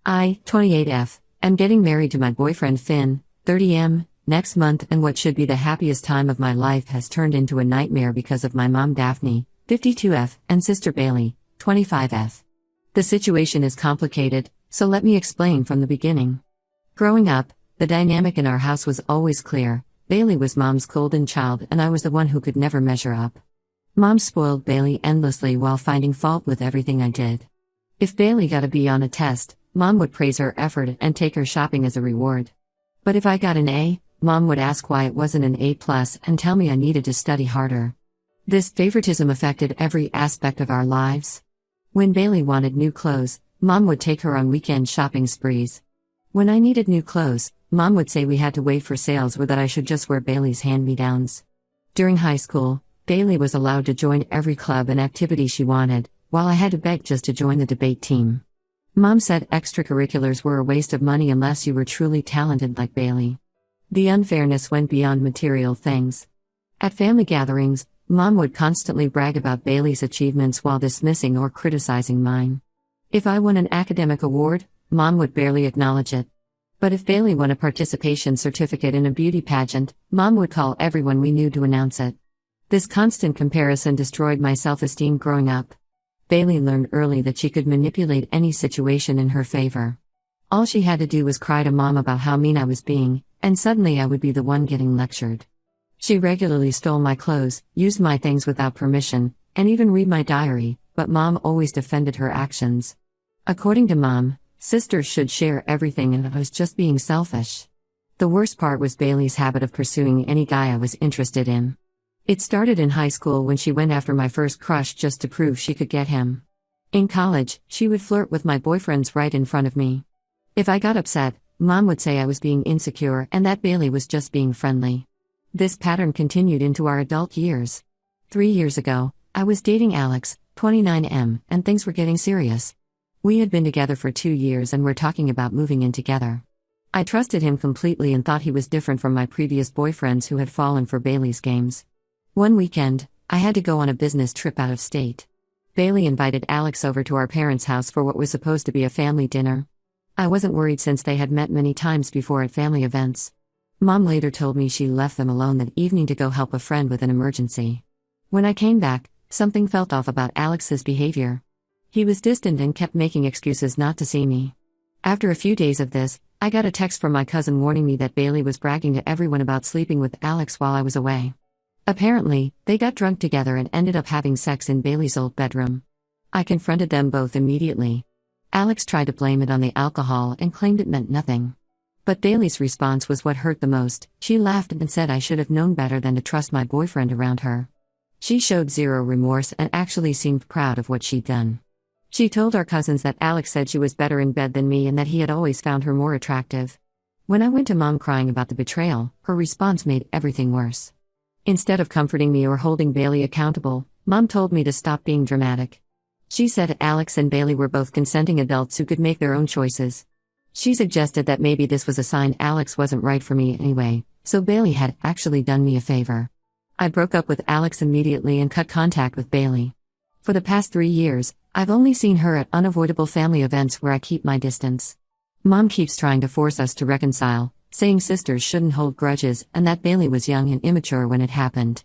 I, 28F, am getting married to my boyfriend Finn, 30M, next month, and what should be the happiest time of my life has turned into a nightmare because of my mom Daphne, 52F, and sister Bailey, 25F. The situation is complicated, so let me explain from the beginning. Growing up, the dynamic in our house was always clear. Bailey was Mom's golden child and I was the one who could never measure up. Mom spoiled Bailey endlessly while finding fault with everything I did. If Bailey got a B on a test, Mom would praise her effort and take her shopping as a reward. But if I got an A, Mom would ask why it wasn't an A+ and tell me I needed to study harder. This favoritism affected every aspect of our lives. When Bailey wanted new clothes, Mom would take her on weekend shopping sprees. When I needed new clothes, Mom would say we had to wait for sales or that I should just wear Bailey's hand-me-downs. During high school, Bailey was allowed to join every club and activity she wanted, while I had to beg just to join the debate team. Mom said extracurriculars were a waste of money unless you were truly talented like Bailey. The unfairness went beyond material things. At family gatherings, Mom would constantly brag about Bailey's achievements while dismissing or criticizing mine. If I won an academic award, Mom would barely acknowledge it. But if Bailey won a participation certificate in a beauty pageant, Mom would call everyone we knew to announce it. This constant comparison destroyed my self-esteem growing up. Bailey learned early that she could manipulate any situation in her favor. All she had to do was cry to Mom about how mean I was being, and suddenly I would be the one getting lectured. She regularly stole my clothes, used my things without permission, and even read my diary, but Mom always defended her actions. According to Mom, sisters should share everything and I was just being selfish. The worst part was Bailey's habit of pursuing any guy I was interested in. It started in high school when she went after my first crush just to prove she could get him. In college, she would flirt with my boyfriends right in front of me. If I got upset, Mom would say I was being insecure and that Bailey was just being friendly. This pattern continued into our adult years. 3 years ago, I was dating Alex, 29M, and things were getting serious. We had been together for 2 years and were talking about moving in together. I trusted him completely and thought he was different from my previous boyfriends who had fallen for Bailey's games. One weekend, I had to go on a business trip out of state. Bailey invited Alex over to our parents' house for what was supposed to be a family dinner. I wasn't worried since they had met many times before at family events. Mom later told me she left them alone that evening to go help a friend with an emergency. When I came back, something felt off about Alex's behavior. He was distant and kept making excuses not to see me. After a few days of this, I got a text from my cousin warning me that Bailey was bragging to everyone about sleeping with Alex while I was away. Apparently, they got drunk together and ended up having sex in Bailey's old bedroom. I confronted them both immediately. Alex tried to blame it on the alcohol and claimed it meant nothing. But Bailey's response was what hurt the most. She laughed and said I should have known better than to trust my boyfriend around her. She showed zero remorse and actually seemed proud of what she'd done. She told our cousins that Alex said she was better in bed than me and that he had always found her more attractive. When I went to Mom crying about the betrayal, her response made everything worse. Instead of comforting me or holding Bailey accountable, Mom told me to stop being dramatic. She said Alex and Bailey were both consenting adults who could make their own choices. She suggested that maybe this was a sign Alex wasn't right for me anyway, so Bailey had actually done me a favor. I broke up with Alex immediately and cut contact with Bailey. For the past 3 years, I've only seen her at unavoidable family events where I keep my distance. Mom keeps trying to force us to reconcile, saying sisters shouldn't hold grudges and that Bailey was young and immature when it happened.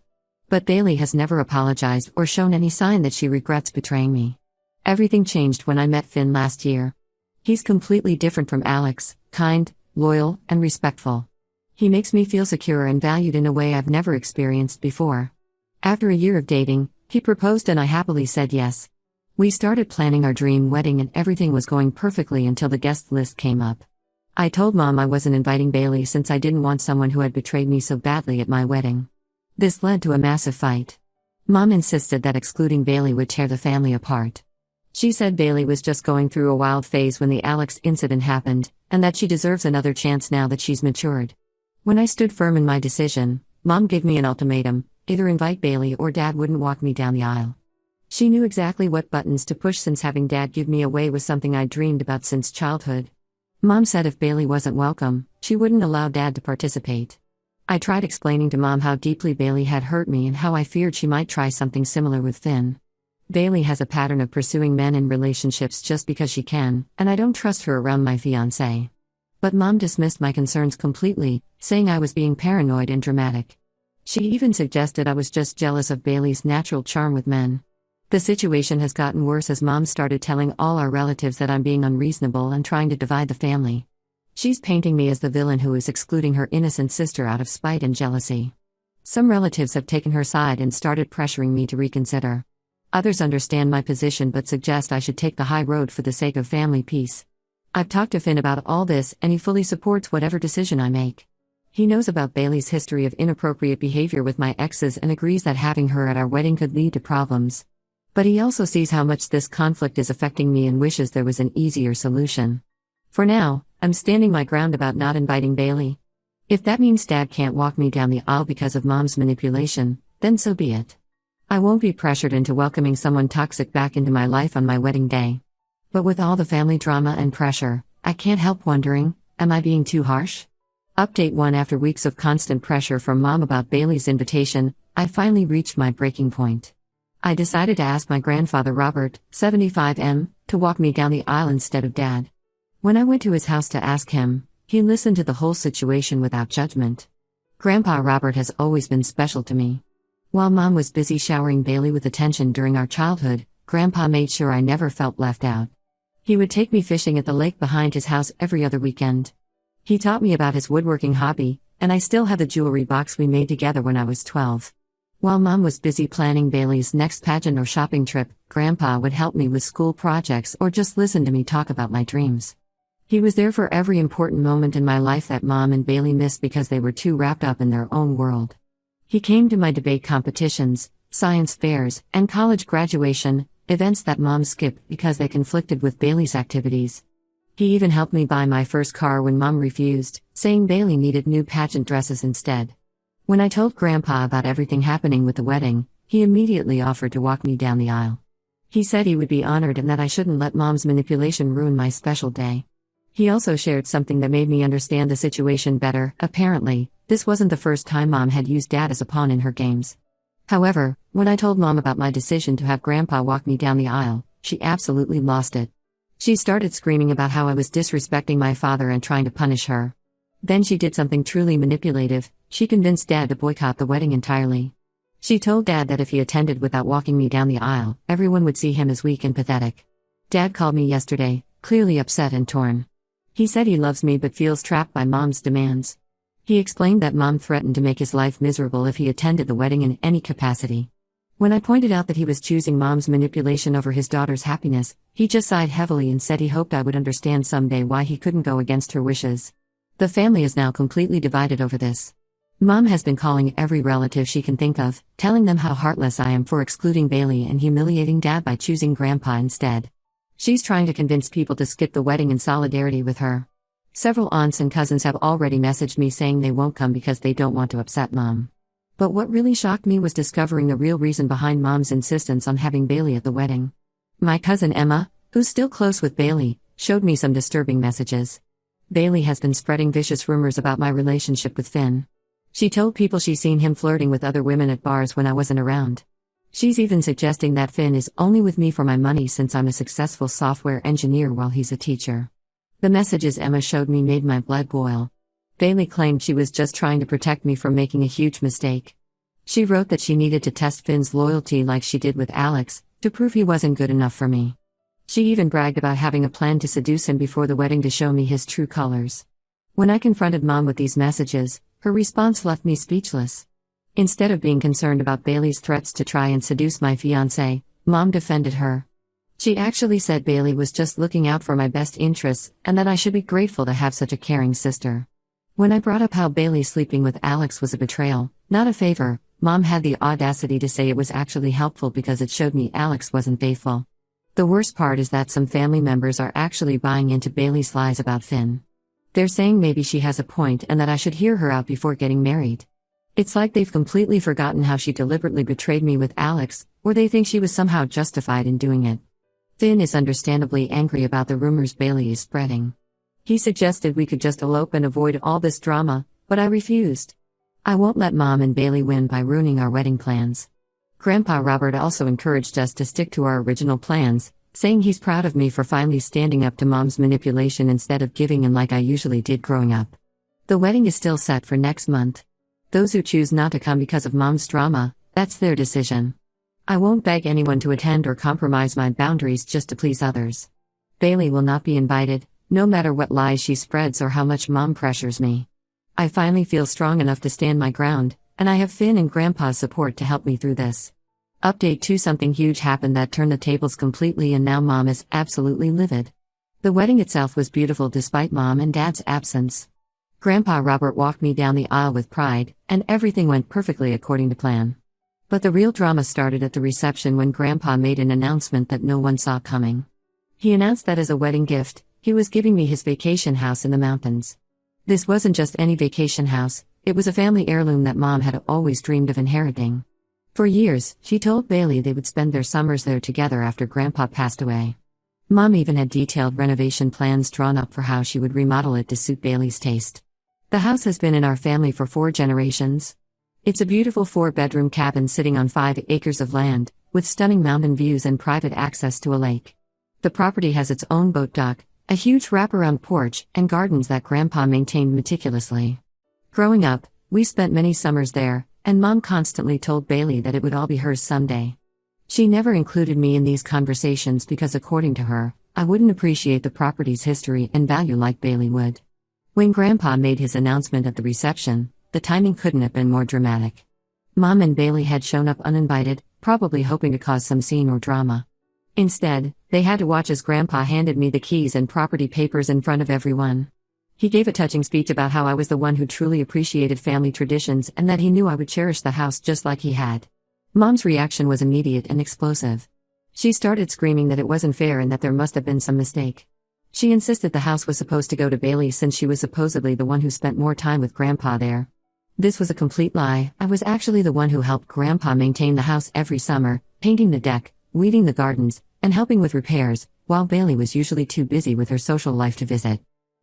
But Bailey has never apologized or shown any sign that she regrets betraying me. Everything changed when I met Finn last year. He's completely different from Alex, kind, loyal, and respectful. He makes me feel secure and valued in a way I've never experienced before. After a year of dating, he proposed and I happily said yes. We started planning our dream wedding and everything was going perfectly until the guest list came up. I told Mom I wasn't inviting Bailey since I didn't want someone who had betrayed me so badly at my wedding. This led to a massive fight. Mom insisted that excluding Bailey would tear the family apart. She said Bailey was just going through a wild phase when the Alex incident happened, and that she deserves another chance now that she's matured. When I stood firm in my decision, Mom gave me an ultimatum: either invite Bailey or Dad wouldn't walk me down the aisle. She knew exactly what buttons to push since having Dad give me away was something I'd dreamed about since childhood. Mom said if Bailey wasn't welcome, she wouldn't allow Dad to participate. I tried explaining to Mom how deeply Bailey had hurt me and how I feared she might try something similar with Finn. Bailey has a pattern of pursuing men in relationships just because she can, and I don't trust her around my fiancé. But Mom dismissed my concerns completely, saying I was being paranoid and dramatic. She even suggested I was just jealous of Bailey's natural charm with men. The situation has gotten worse as Mom started telling all our relatives that I'm being unreasonable and trying to divide the family. She's painting me as the villain who is excluding her innocent sister out of spite and jealousy. Some relatives have taken her side and started pressuring me to reconsider. Others understand my position but suggest I should take the high road for the sake of family peace. I've talked to Finn about all this and he fully supports whatever decision I make. He knows about Bailey's history of inappropriate behavior with my exes and agrees that having her at our wedding could lead to problems. But he also sees how much this conflict is affecting me and wishes there was an easier solution. For now, I'm standing my ground about not inviting Bailey. If that means Dad can't walk me down the aisle because of Mom's manipulation, then so be it. I won't be pressured into welcoming someone toxic back into my life on my wedding day. But with all the family drama and pressure, I can't help wondering, am I being too harsh? Update 1: After weeks of constant pressure from Mom about Bailey's invitation, I finally reached my breaking point. I decided to ask my grandfather Robert, 75M, to walk me down the aisle instead of Dad. When I went to his house to ask him, he listened to the whole situation without judgment. Grandpa Robert has always been special to me. While Mom was busy showering Bailey with attention during our childhood, Grandpa made sure I never felt left out. He would take me fishing at the lake behind his house every other weekend. He taught me about his woodworking hobby, and I still have the jewelry box we made together when I was 12. While Mom was busy planning Bailey's next pageant or shopping trip, Grandpa would help me with school projects or just listen to me talk about my dreams. He was there for every important moment in my life that Mom and Bailey missed because they were too wrapped up in their own world. He came to my debate competitions, science fairs, and college graduation, events that Mom skipped because they conflicted with Bailey's activities. He even helped me buy my first car when Mom refused, saying Bailey needed new pageant dresses instead. When I told Grandpa about everything happening with the wedding, he immediately offered to walk me down the aisle. He said he would be honored and that I shouldn't let Mom's manipulation ruin my special day. He also shared something that made me understand the situation better. Apparently, this wasn't the first time Mom had used Dad as a pawn in her games. However, when I told Mom about my decision to have Grandpa walk me down the aisle, she absolutely lost it. She started screaming about how I was disrespecting my father and trying to punish her. Then she did something truly manipulative. She convinced Dad to boycott the wedding entirely. She told Dad that if he attended without walking me down the aisle, everyone would see him as weak and pathetic. Dad called me yesterday, clearly upset and torn. He said he loves me but feels trapped by Mom's demands. He explained that Mom threatened to make his life miserable if he attended the wedding in any capacity. When I pointed out that he was choosing Mom's manipulation over his daughter's happiness, he just sighed heavily and said he hoped I would understand someday why he couldn't go against her wishes. The family is now completely divided over this. Mom has been calling every relative she can think of, telling them how heartless I am for excluding Bailey and humiliating Dad by choosing Grandpa instead. She's trying to convince people to skip the wedding in solidarity with her. Several aunts and cousins have already messaged me saying they won't come because they don't want to upset Mom. But what really shocked me was discovering the real reason behind Mom's insistence on having Bailey at the wedding. My cousin Emma, who's still close with Bailey, showed me some disturbing messages. Bailey has been spreading vicious rumors about my relationship with Finn. She told people she's seen him flirting with other women at bars when I wasn't around. She's even suggesting that Finn is only with me for my money since I'm a successful software engineer while he's a teacher. The messages Emma showed me made my blood boil. Bailey claimed she was just trying to protect me from making a huge mistake. She wrote that she needed to test Finn's loyalty like she did with Alex, to prove he wasn't good enough for me. She even bragged about having a plan to seduce him before the wedding to show me his true colors. When I confronted Mom with these messages, her response left me speechless. Instead of being concerned about Bailey's threats to try and seduce my fiancé, Mom defended her. She actually said Bailey was just looking out for my best interests, and that I should be grateful to have such a caring sister. When I brought up how Bailey sleeping with Alex was a betrayal, not a favor, Mom had the audacity to say it was actually helpful because it showed me Alex wasn't faithful. The worst part is that some family members are actually buying into Bailey's lies about Finn. They're saying maybe she has a point and that I should hear her out before getting married. It's like they've completely forgotten how she deliberately betrayed me with Alex, or they think she was somehow justified in doing it. Finn is understandably angry about the rumors Bailey is spreading. He suggested we could just elope and avoid all this drama, but I refused. I won't let Mom and Bailey win by ruining our wedding plans. Grandpa Robert also encouraged us to stick to our original plans, saying he's proud of me for finally standing up to Mom's manipulation instead of giving in like I usually did growing up. The wedding is still set for next month. Those who choose not to come because of Mom's drama, that's their decision. I won't beg anyone to attend or compromise my boundaries just to please others. Bailey will not be invited, no matter what lies she spreads or how much Mom pressures me. I finally feel strong enough to stand my ground, and I have Finn and Grandpa's support to help me through this. Update 2: Something huge happened that turned the tables completely, and now Mom is absolutely livid. The wedding itself was beautiful despite Mom and Dad's absence. Grandpa Robert walked me down the aisle with pride, and everything went perfectly according to plan. But the real drama started at the reception when Grandpa made an announcement that no one saw coming. He announced that as a wedding gift, he was giving me his vacation house in the mountains. This wasn't just any vacation house, it was a family heirloom that Mom had always dreamed of inheriting. For years, she told Bailey they would spend their summers there together after Grandpa passed away. Mom even had detailed renovation plans drawn up for how she would remodel it to suit Bailey's taste. The house has been in our family for 4 generations. It's a beautiful 4-bedroom cabin sitting on 5 acres of land, with stunning mountain views and private access to a lake. The property has its own boat dock, a huge wraparound porch, and gardens that Grandpa maintained meticulously. Growing up, we spent many summers there, and Mom constantly told Bailey that it would all be hers someday. She never included me in these conversations because, according to her, I wouldn't appreciate the property's history and value like Bailey would. When Grandpa made his announcement at the reception, the timing couldn't have been more dramatic. Mom and Bailey had shown up uninvited, probably hoping to cause some scene or drama. Instead, they had to watch as Grandpa handed me the keys and property papers in front of everyone. He gave a touching speech about how I was the one who truly appreciated family traditions and that he knew I would cherish the house just like he had. Mom's reaction was immediate and explosive. She started screaming that it wasn't fair and that there must have been some mistake. She insisted the house was supposed to go to Bailey since she was supposedly the one who spent more time with Grandpa there. This was a complete lie. I was actually the one who helped Grandpa maintain the house every summer, painting the deck, weeding the gardens, and helping with repairs, while Bailey was usually too busy with her social life to visit.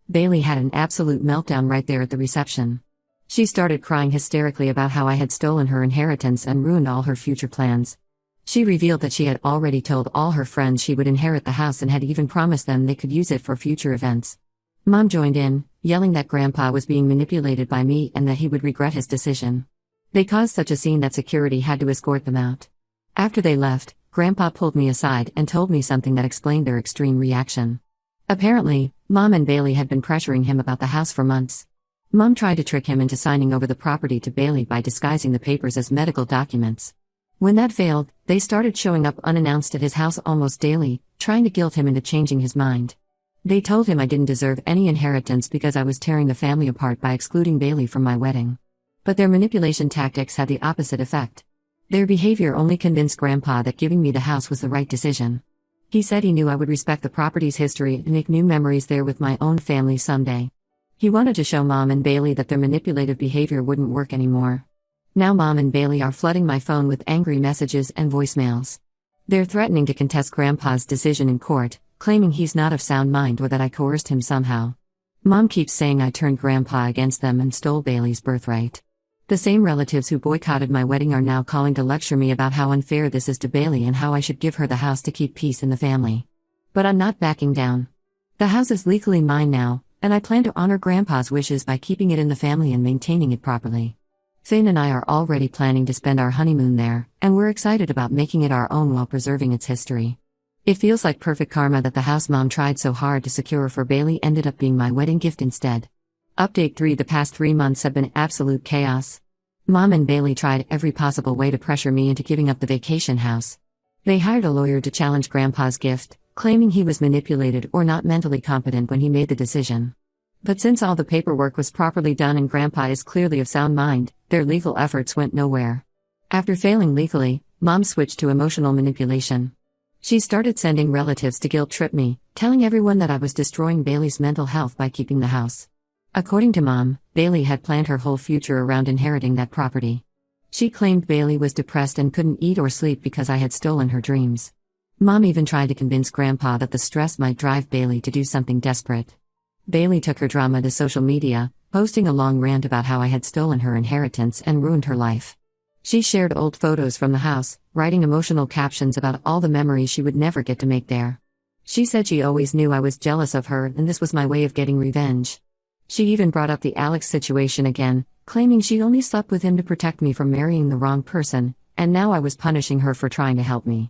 Bailey had an absolute meltdown right there at the reception. She started crying hysterically about how I had stolen her inheritance and ruined all her future plans. She revealed that she had already told all her friends she would inherit the house and had even promised them they could use it for future events. Mom joined in, yelling that Grandpa was being manipulated by me and that he would regret his decision. They caused such a scene that security had to escort them out. After they left, Grandpa pulled me aside and told me something that explained their extreme reaction. Apparently, Mom and Bailey had been pressuring him about the house for months. Mom tried to trick him into signing over the property to Bailey by disguising the papers as medical documents. When that failed, they started showing up unannounced at his house almost daily, trying to guilt him into changing his mind. They told him I didn't deserve any inheritance because I was tearing the family apart by excluding Bailey from my wedding. But their manipulation tactics had the opposite effect. Their behavior only convinced Grandpa that giving me the house was the right decision. He said he knew I would respect the property's history and make new memories there with my own family someday. He wanted to show Mom and Bailey that their manipulative behavior wouldn't work anymore. Now Mom and Bailey are flooding my phone with angry messages and voicemails. They're threatening to contest Grandpa's decision in court, claiming he's not of sound mind or that I coerced him somehow. Mom keeps saying I turned Grandpa against them and stole Bailey's birthright. The same relatives who boycotted my wedding are now calling to lecture me about how unfair this is to Bailey and how I should give her the house to keep peace in the family. But I'm not backing down. The house is legally mine now, and I plan to honor Grandpa's wishes by keeping it in the family and maintaining it properly. Finn and I are already planning to spend our honeymoon there, and we're excited about making it our own while preserving its history. It feels like perfect karma that the house Mom tried so hard to secure for Bailey ended up being my wedding gift instead. Update 3: The past 3 months have been absolute chaos. Mom and Bailey tried every possible way to pressure me into giving up the vacation house. They hired a lawyer to challenge Grandpa's gift, claiming he was manipulated or not mentally competent when he made the decision. But since all the paperwork was properly done and Grandpa is clearly of sound mind, their legal efforts went nowhere. After failing legally, Mom switched to emotional manipulation. She started sending relatives to guilt-trip me, telling everyone that I was destroying Bailey's mental health by keeping the house. According to Mom, Bailey had planned her whole future around inheriting that property. She claimed Bailey was depressed and couldn't eat or sleep because I had stolen her dreams. Mom even tried to convince Grandpa that the stress might drive Bailey to do something desperate. Bailey took her drama to social media, posting a long rant about how I had stolen her inheritance and ruined her life. She shared old photos from the house, writing emotional captions about all the memories she would never get to make there. She said she always knew I was jealous of her and this was my way of getting revenge. She even brought up the Alex situation again, claiming she only slept with him to protect me from marrying the wrong person, and now I was punishing her for trying to help me.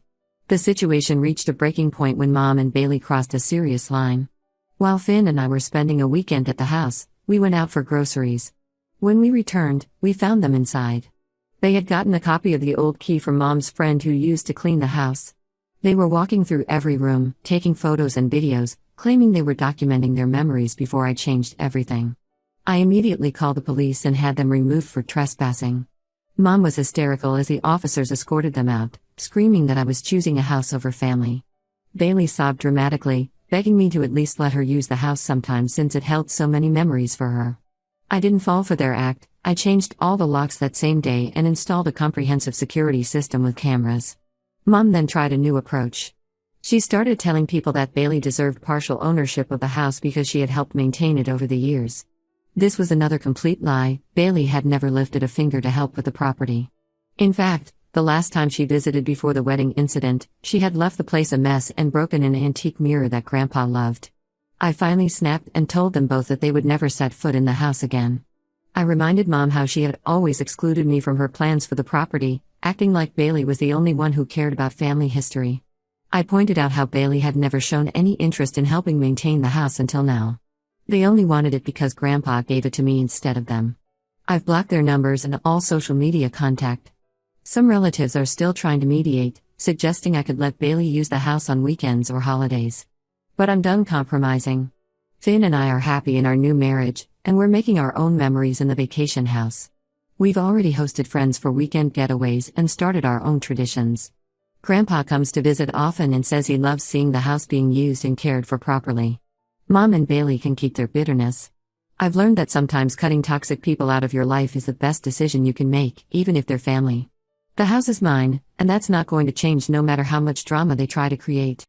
The situation reached a breaking point when Mom and Bailey crossed a serious line. While Finn and I were spending a weekend at the house, we went out for groceries. When we returned, we found them inside. They had gotten a copy of the old key from Mom's friend who used to clean the house. They were walking through every room, taking photos and videos, claiming they were documenting their memories before I changed everything. I immediately called the police and had them removed for trespassing. Mom was hysterical as the officers escorted them out, screaming that I was choosing a house over family. Bailey sobbed dramatically, begging me to at least let her use the house sometime since it held so many memories for her. I didn't fall for their act. I changed all the locks that same day and installed a comprehensive security system with cameras. Mom then tried a new approach. She started telling people that Bailey deserved partial ownership of the house because she had helped maintain it over the years. This was another complete lie. Bailey had never lifted a finger to help with the property. In fact, the last time she visited before the wedding incident, she had left the place a mess and broken an antique mirror that Grandpa loved. I finally snapped and told them both that they would never set foot in the house again. I reminded Mom how she had always excluded me from her plans for the property, acting like Bailey was the only one who cared about family history. I pointed out how Bailey had never shown any interest in helping maintain the house until now. They only wanted it because Grandpa gave it to me instead of them. I've blocked their numbers and all social media contact. Some relatives are still trying to mediate, suggesting I could let Bailey use the house on weekends or holidays. But I'm done compromising. Finn and I are happy in our new marriage, and we're making our own memories in the vacation house. We've already hosted friends for weekend getaways and started our own traditions. Grandpa comes to visit often and says he loves seeing the house being used and cared for properly. Mom and Bailey can keep their bitterness. I've learned that sometimes cutting toxic people out of your life is the best decision you can make, even if they're family. The house is mine, and that's not going to change no matter how much drama they try to create.